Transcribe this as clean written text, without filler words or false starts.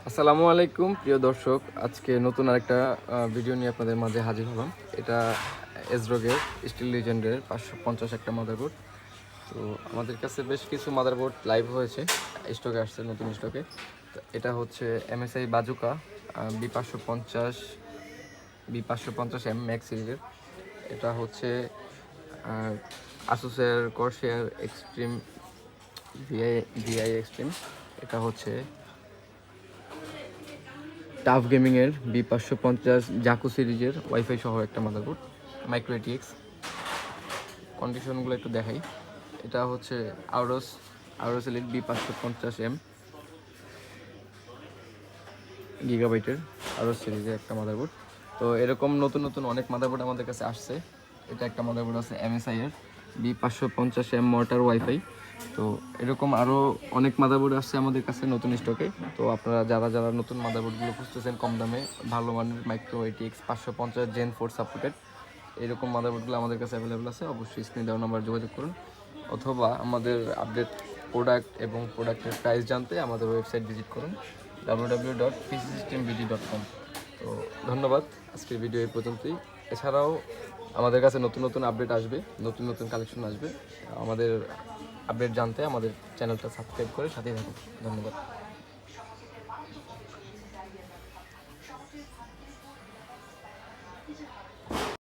আসসালামু আলাইকুম প্রিয় দর্শক, আজকে নতুন আরেকটা ভিডিও নিয়ে আপনাদের মাঝে হাজির হলাম। এটা এসরোগের স্টিল লিজেন্ডের 550 একটা মাদারবোর্ড। তো আমাদের কাছে বেশ কিছু মাদারবোর্ড লাইভ হয়েছে, স্টকে আসছে নতুন স্টকে। তো এটা হচ্ছে MSI বাজুকা B550M ম্যাক্স সিরিজের। এটা হচ্ছে আসুসের কর্সিয়ার এক্সট্রিম ভিআই এক্সট্রিম। এটা হচ্ছে টাফ গেমিংয়ের B550 জাকু সিরিজের ওয়াইফাই সহ একটা মাদারবোর্ড, মাইক্রো ATX। কন্ডিশনগুলো একটু দেখাই। এটা হচ্ছে আউরস এলিট B550M গিগাবাইটের আউরস সিরিজের একটা মাদারবোর্ড। তো এরকম নতুন নতুন অনেক মাদারবোর্ড আমাদের কাছে আসছে। এটা একটা মাদারবোর্ড আছে MSI এর B550M মর্টার ওয়াইফাই। তো এরকম আরও অনেক মাদারবোর্ড আসছে আমাদের কাছে নতুন স্টকে। তো আপনারা যারা যারা নতুন মাদারবোর্ডগুলো খুঁজতেছেন কম দামে ভালো মানের মাইক্রো ATX 550 Gen 4 সাপোর্টেড, এরকম মাদারবোর্ডগুলো আমাদের কাছে অ্যাভেলেবল আছে। অবশ্যই স্ক্রিনে দেওয়া নাম্বার যোগাযোগ করুন, অথবা আমাদের আপডেট প্রোডাক্ট এবং প্রোডাক্টের প্রাইস জানতে আমাদের ওয়েবসাইট ভিজিট করুন www.pcsystembd.com। তো ধন্যবাদ, আজকের ভিডিও এই পর্যন্তই। এছাড়াও আমাদের কাছে নতুন নতুন আপডেট আসবে, নতুন নতুন কালেকশন আসবে। আমাদের আপডেট জানতে আমাদের চ্যানেলটা সাবস্ক্রাইব করে সাথেই থাকুন। ধন্যবাদ।